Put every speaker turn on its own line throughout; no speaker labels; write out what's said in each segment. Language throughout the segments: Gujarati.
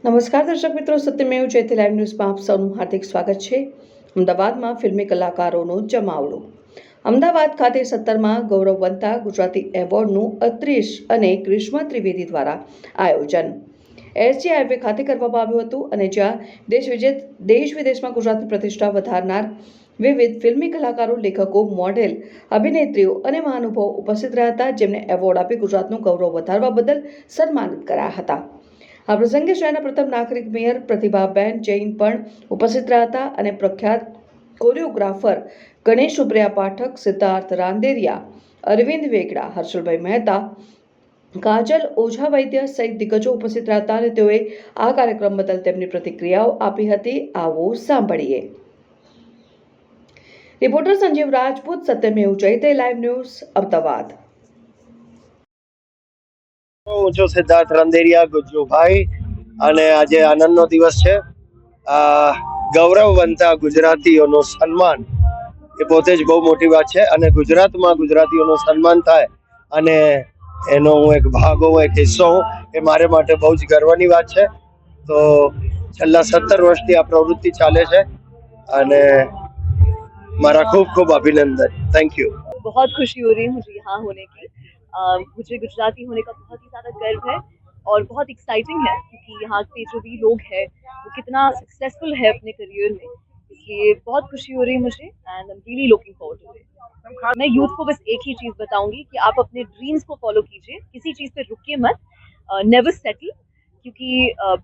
નમસ્કાર દર્શક મિત્રો, સત્યમેવ જયતે લાઈવ ન્યૂઝમાં આપ સૌનું હાર્દિક સ્વાગત છે. અમદાવાદમાં ફિલ્મી કલાકારોનો જમાવડો. અમદાવાદ ખાતે 17મા ગૌરવવંતા ગુજરાતી એવોર્ડનું અત્રીશ અને ગ્રીષ્મા ત્રિવેદી દ્વારા આયોજન એસજી હાઈવે ખાતે કરવામાં આવ્યું હતું અને જ્યાં દેશ વિદેશમાં ગુજરાતની પ્રતિષ્ઠા વધારનાર વિવિધ ફિલ્મી કલાકારો, લેખકો, મોડેલ, અભિનેત્રીઓ અને મહાનુભાવો ઉપસ્થિત રહ્યા હતા, જેમને એવોર્ડ આપી ગુજરાતનું ગૌરવ વધારવા બદલ સન્માનિત કર્યા હતા. આ પ્રસંગે શહેરના પ્રથમ નાગરિક મેયર પ્રતિભાબેન જૈન પણ ઉપસ્થિત રહ્યા હતા અને પ્રખ્યાત કોરિયોગ્રાફર ગણેશ સુપ્રિયા પાઠક, સિદ્ધાર્થ રાંદેરિયા, અરવિંદ વેગડા, હર્ષલભાઈ મહેતા, કાજલ ઓઝા વૈદ્ય સહિત દિગ્ગજો ઉપસ્થિત રહ્યા હતા અને તેઓએ આ કાર્યક્રમ બદલ તેમની પ્રતિક્રિયાઓ આપી હતી. આવો સાંભળીએ. Reporter Sanjeev Rajput, Satyamev Jayate live news, Ahmedabad.
હું છું સિદ્ધાર્થ રાંદેરિયા, ગુજ્જુભાઈ, અને આજે આનંદનો દિવસ છે. ગૌરવવંતા ગુજરાતીઓનું સન્માન એ પોતે જ બહુ મોટી વાત છે અને ગુજરાતમાં ગુજરાતીઓનું સન્માન થાય અને એનો હું એક ભાગ હોઉં, એક હિસ્સો હોઉં, એ મારે માટે બહુ જ ગર્વની વાત છે. તો છેલ્લા 17 વર્ષથી આ પ્રવૃત્તિ ચાલે છે અને મારા ખૂબ ખૂબ અભિનંદન. Thank you.
बहुत खुशी हो रही है मुझे यहाँ होने की. मुझे गुजराती होने का बहुत ही ज़्यादा गर्व है और बहुत एक्साइटिंग है क्योंकि यहाँ के जो भी लोग हैं वो कितना सक्सेसफुल है अपने करियर में, इसलिए बहुत खुशी हो रही है मुझे and I am really looking forward to it. मैं यूथ को बस एक ही चीज़ बताऊंगी कि आप अपने ड्रीम्स को फॉलो कीजिए, किसी चीज़ पे रुकिए मत, नेवर सेटल, क्योंकि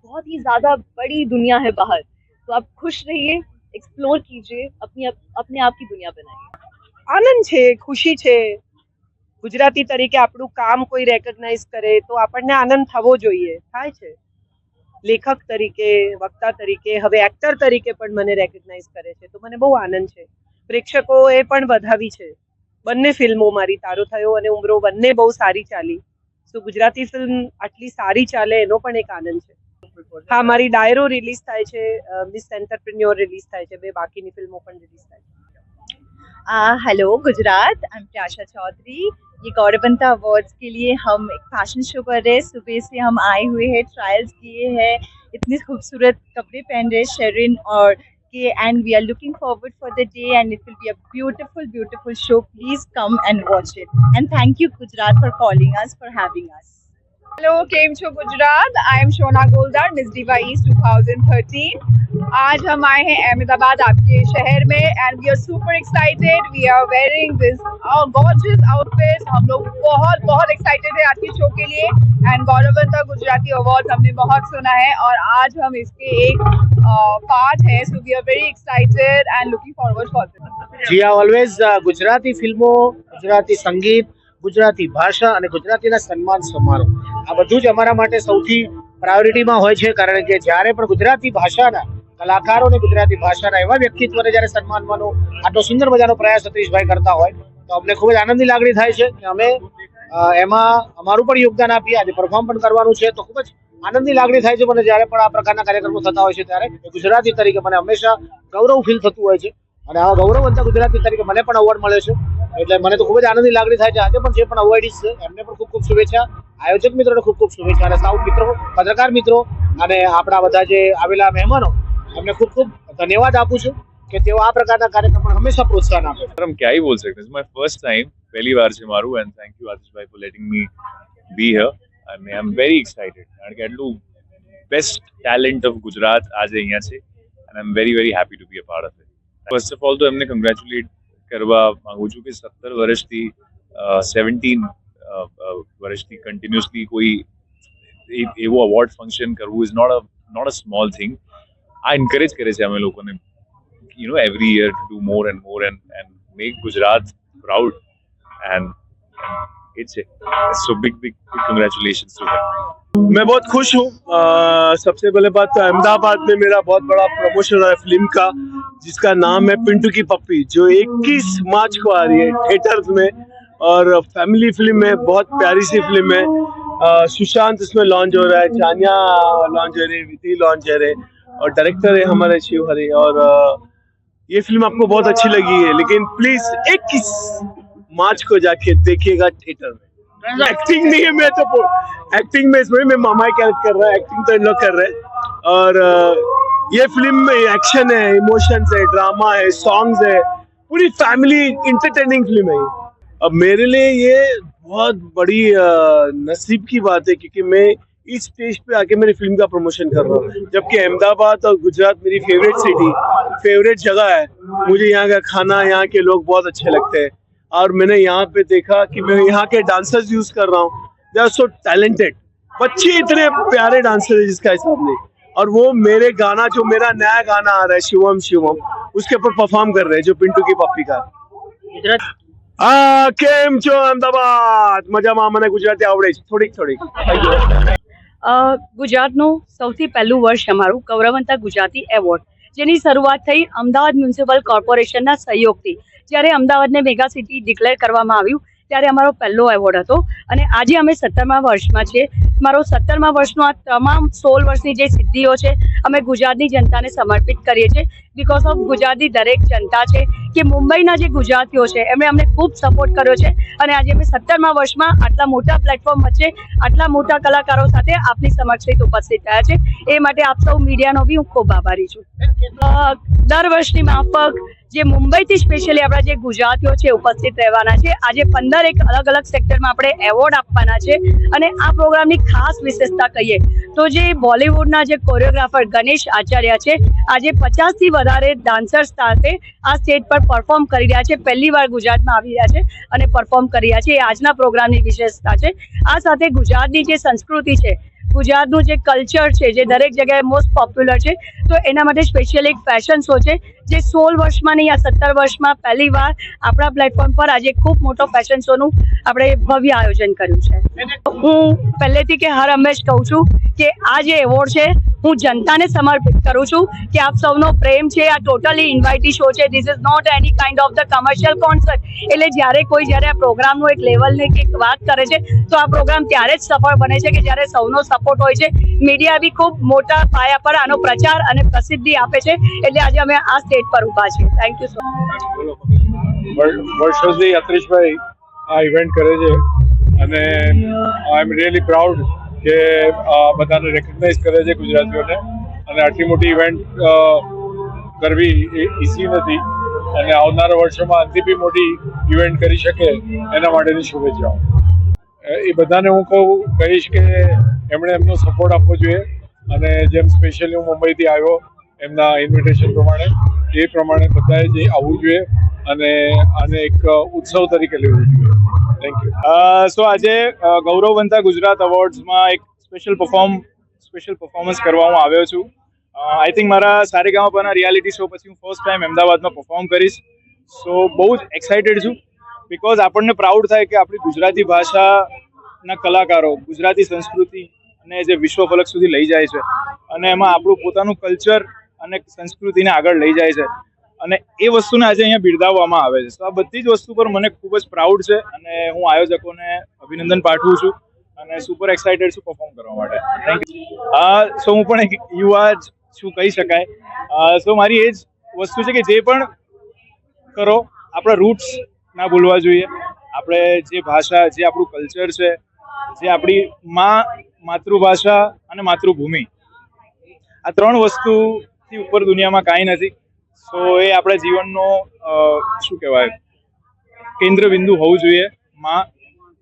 बहुत ही ज़्यादा बड़ी दुनिया है बाहर, तो आप खुश रहिए, एक्सप्लोर कीजिए, अपने आप की दुनिया बनाइए.
આનંદ છે, ખુશી છે. ગુજરાતી તરીકે આપણું કામ કોઈ રેકગ્નાઇઝ કરે તો આપણને આનંદ થવો જોઈએ, થાય છે. લેખક તરીકે, વક્તા તરીકે, હવે એક્ટર તરીકે પણ મને રેકગ્નાઇઝ કરે છે તો મને બહુ આનંદ છે. પ્રેક્ષકોએ પણ વધાવી છે. બંને ફિલ્મો મારી તારો થયો અને ઉમરો બંને બહુ સારી ચાલી. સો ગુજરાતી ફિલ્મ આટલી સારી ચાલે એનો પણ એક આનંદ છે. હા, મારી ડાયરો રિલીઝ થાય છે, મિસ એન્ટરપ્રેન્યોર રિલીઝ થાય છે, બે બાકીની ફિલ્મો પણ રિલીઝ થાય છે.
हेलो गुजरात, आई एम प्याशा चौधरी. ये गौरववंता अवार्ड्स के लिए हम एक फैशन शो कर रहे हैं. सुबह से हम आए हुए हैं, ट्रायल्स किए हैं, इतने खूबसूरत कपड़े पहन रहे शेरिन और के, and we are looking forward for the day and it will be a beautiful show. Please come and watch it and thank you Gujarat for calling us, for having us.
Hello, केम छो Gujarat. I am Shona Goldar, miss diva east 2013. आज हम आए हैं अहमदाबाद, आपके शहर में, and we are super excited. We are wearing this gorgeous outfit. हम लोग बहुत एक्साइटेड है आज के शो के लिए. एंड गौरववंता गुजराती अवार्ड हमने बहुत सुना है और आज हम इसके एक पार्ट है. So we are very excited and looking forward for this.
જી ઓલવેઝ ગુજરાતી ફિલ્મો, ગુજરાતી સંગીત, ગુજરાતી ભાષા અને ગુજરાતીના સન્માન સમારોહ આ બધું જ અમારા માટે સૌથી પ્રાયોરિટીમાં હોય છે, કારણ કે જ્યારે પણ ગુજરાતી ભાષાના કલાકારોને, ગુજરાતી ભાષાના એવા વ્યક્તિત્વને જ્યારે સન્માનવાનો આટલો સુંદર મજાનો પ્રયાસ સતીશભાઈ કરતા હોય તો અમને ખૂબ જ આનંદની લાગણી થાય છે કે અમે એમાં અમારું પણ યોગદાન આપીએ. આજે પરફોર્મ પણ કરવાનું છે તો ખૂબ જ આનંદની લાગણી થાય છે મને જ્યારે પણ આ પ્રકારના કાર્યક્રમો થતા હોય છે ત્યારે. ગુજરાતી તરીકે મને હંમેશા ગૌરવ ફીલ થતું હોય છે અને આ ગૌરવવંતા ગુજરાતી તરીકે મને પણ અવોર્ડ મળે છે એટલે મને તો ખૂબ જ આનંદની લાગણી થાય છે. આજે પણ જે પણ અવોર્ડીઝ છે એમને પણ ખૂબ ખૂબ શુભેચ્છા, આયોજક મિત્રોને ખૂબ ખૂબ શુભેચ્છા અને સાઉથ મિત્રો, પત્રકાર મિત્રો અને આપણા બધા જે આવેલા મહેમાનો એમને खूब खूब धन्यवाद आपू છું કે તેઓ આ પ્રકારના કાર્યક્રમમાં હંમેશા પ્રોત્સાહન આપે છે.
हम क्या ही बोल सकते हैं. माय फर्स्ट टाइम, पहली बार છે મારું, એન્ડ થેન્ક યુ આતિશ ભાઈ for letting me be here અને આઈ એમ વેરી એક્સાઇટેડ કારણ કે આટલું બેસ્ટ ટેલેન્ટ ઓફ ગુજરાત આજે અહીંયા છે and I am very happy to be a part of it. First of all તો એમને કોંગ્રેચ્યુલેટ કરવા માંગુ છું કે 17 વર્ષથી 17 વર્ષથી કન્ટિન્યુઅસલી કોઈ એવો અવોર્ડ ફંક્શન કરવું is not a small thing. આ એન્કરેજ કરે છે અમે લોકોને, you know, every year to do more and make Gujarat proud and it's so big congratulations to him.
मैं बहुत खुश हूँ. सबसे पहले बात तो अहमदाबाद में मेरा बहुत बड़ा प्रमोशन है फिल्म का, जिसका नाम है पिंटू की पप्पी, जो 21 मार्च को आ रही है थिएटर्स में और फैमिली फिल्म है, बहुत प्यारी सी फिल्म है. सुशांत इसमें लॉन्च हो रहा है, चानिया लॉन्च हो रही है, विधि लॉन्च हो रहे और डायरेक्टर है हमारे शिव हरे. और ये फिल्म आपको बहुत अच्छी लगी है, लेकिन प्लीज 21 मार्च को जाके देखिएगा थिएटर में. एक्टिंग नहीं है, मैं तो एक्टिंग में इसमें मैं मामा कैरेक्टर कर रहा है, एक्टिंग तो इन लोग कर रहे हैं. और ये फिल्म में एक्शन है, इमोशंस है, ड्रामा है, सॉन्ग्स है, पूरी फैमिली इंटरटेनिंग फिल्म है ये। अब मेरे लिए ये बहुत बड़ी नसीब की बात है क्योंकि मैं इस स्टेज पे आके मेरी फिल्म का प्रमोशन कर रहा हूँ, जबकि अहमदाबाद और गुजरात मेरी फेवरेट सिटी, फेवरेट जगह है। मुझे यहाँ का खाना, यहाँ के लोग बहुत अच्छे लगते हैं और मैंने यहाँ पे देखा कि मैं यहाँ के डांसर्स यूज कर रहा हूँ, दे आर सो टैलेंटेड, बच्चे इतने प्यारे डांसर है जिसका हिसाब नहीं, और वो मेरे गाना, जो मेरा नया गाना आ रहा है शिवम शिवम, उसके ऊपर परफॉर्म कर रहे हैं, जो पिंटू की पप्पी का। केम छो अहमदाबाद, મજામાં? મને ગુજરાતી આવડે છે થોડીક થોડીક.
ગુજરાતનું સૌથી પહેલું વર્ષ અમારું ગૌરવવંતા ગુજરાતી એવોર્ડ, જેની શરૂઆત થઈ અમદાવાદ મ્યુનિસિપલ કોર્પોરેશનના સહયોગથી. જ્યારે અમદાવાદને મેગા સિટી ડિક્લેર કરવામાં આવ્યું ત્યારે અમારો પહેલો એવોર્ડ હતો અને આજે અમે 17મા વર્ષમાં છીએ. મારો 17મા વર્ષનો આ તમામ 16 વર્ષની જે સિદ્ધિઓ છે અમે ગુજરાતની જનતાને સમર્પિત કરીએ છીએ. બિકોઝ ઓફ ગુજરાતની દરેક જનતા છે કે મુંબઈના જે ગુજરાતીઓ છે એમણે અમને ખૂબ સપોર્ટ કર્યો છે અને આજે અમે 17મા વર્ષમાં આટલા મોટા પ્લેટફોર્મ વચ્ચે આટલા મોટા કલાકારો સાથે આપની સમક્ષ ઉપસ્થિત થયા છે. એ માટે આપ સૌ મીડિયાનો બી હું ખૂબ આભારી છું. દર વર્ષની માફક જે મુંબઈથી સ્પેશિયલી આપણા જે ગુજરાતીઓ છે ઉપસ્થિત રહેવાના છે. આજે 15 એક અલગ અલગ સેક્ટરમાં આપણે એવોર્ડ આપવાના છે અને આ પ્રોગ્રામની ખાસ વિશેષતા કહીએ તો જે બોલિવૂડના જે કોરિયોગ્રાફર ગણેશ આચાર્ય છે આજે 50થી વધારે ડાન્સર્સ સાથે આ સ્ટેજ પર પરફોર્મ કરી રહ્યા છે. પહેલી વાર ગુજરાતમાં આવી રહ્યા છે અને પરફોર્મ કરી રહ્યા છે. એ આજના પ્રોગ્રામની વિશેષતા છે. આ સાથે ગુજરાતની જે સંસ્કૃતિ છે, ગુજરાતનું જે કલ્ચર છે, જે દરેક જગ્યાએ મોસ્ટ પોપ્યુલર છે, તો એના માટે સ્પેશિયલ એક ફેશન શો છે જે 16 વર્ષમાં નહીં, આ 17 વર્ષમાં પહેલી વાર આપણા પ્લેટફોર્મ પર આજે ખૂબ મોટો ફેશન શોનું આપણે ભવ્ય આયોજન કર્યું છે. હું પહેલેથી કે હર હંમેશ કહું છું કે આ જે એવોર્ડ છે હું જનતાને સમર્પિત કરું છું કે આપ સૌનો પ્રેમ છે. આ ટોટલી ઇન્વાઇટી શો છે. This is not any kind of the commercial concert. એટલે જ્યારે આ પ્રોગ્રામનું એક લેવલની એક વાત કરે છે તો આ પ્રોગ્રામ ત્યારે જ સફળ બને છે કે જ્યારે સૌનો સપોર્ટ હોય છે. મીડિયા બી ખૂબ મોટા પાયા પર આનો પ્રચાર અને પ્રસિદ્ધિ આપે છે. એટલે આજે અમે આ સ્ટેજ પર ઊભા છીએ. Thank you so much.
વર્ષોથી અત્રીશભાઈ આ ઇવેન્ટ કરે છે અને આઈ એમ રિયલી પ્રાઉડ કે બધાને રેકગ્નાઇઝ કરે છે ગુજરાતીઓને, અને આટલી મોટી ઇવેન્ટ કરવી એ ઇઝી નથી અને આવનારા વર્ષોમાં આનાથી બી મોટી ઇવેન્ટ કરી શકે એના માટેની શુભેચ્છાઓ. એ બધાને હું કહીશ કે એમણે એમનો સપોર્ટ આપવો જોઈએ અને જેમ સ્પેશિયલી હું મુંબઈથી આવ્યો એમના ઇન્વિટેશન પ્રમાણે, એ પ્રમાણે બધાએ જે આવવું જોઈએ અને આને એક ઉત્સવ તરીકે લેવું જોઈએ. Thank you.
સો આજે ગૌરવવંતા ગુજરાત એવોર્ડ્સમાં એક સ્પેશિયલ પરફોર્મન્સ કરવા હું આવ્યો છું. આઈ થિંક મારા સારેગામાપાના રિયાલિટી શો પછી હું ફર્સ્ટ ટાઈમ અમદાવાદમાં પરફોર્મ કરીશ. સો બહુ જ એક્સાઇટેડ છું બિકોઝ આપણને પ્રાઉડ થાય કે આપણી ગુજરાતી ભાષાના કલાકારો ગુજરાતી સંસ્કૃતિને જે વિશ્વ ફલક સુધી લઈ જાય છે અને એમાં આપણું પોતાનું કલ્ચર અને સંસ્કૃતિને આગળ લઈ જાય છે અને એ વસ્તુને આજે અહીંયા બિરદાવવામાં આવે છે. તો આ બધી જ વસ્તુ પર મને ખૂબ જ પ્રાઉડ છે અને હું આયોજકોને અભિનંદન પાઠવું છું અને સુપર એક્સાઇટેડ છું પરફોર્મ કરવા માટે. Thank you. સો હું પણ એક યુવા જ શું કહી શકાય. સો મારી એ જ વસ્તુ છે કે જે પણ કરો આપણા રૂટ્સ ના ભૂલવા જોઈએ. આપણે જે ભાષા, જે આપણું કલ્ચર છે, જે આપણી માતૃભાષા અને માતૃભૂમિ, આ 3 વસ્તુથી ઉપર દુનિયામાં કાંઈ નથી. સો એ આપણા જીવનનો શું કહેવાય કેન્દ્ર બિંદુ હોવું જોઈએ,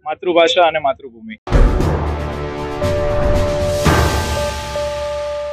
માતૃભાષા અને માતૃભૂમિ.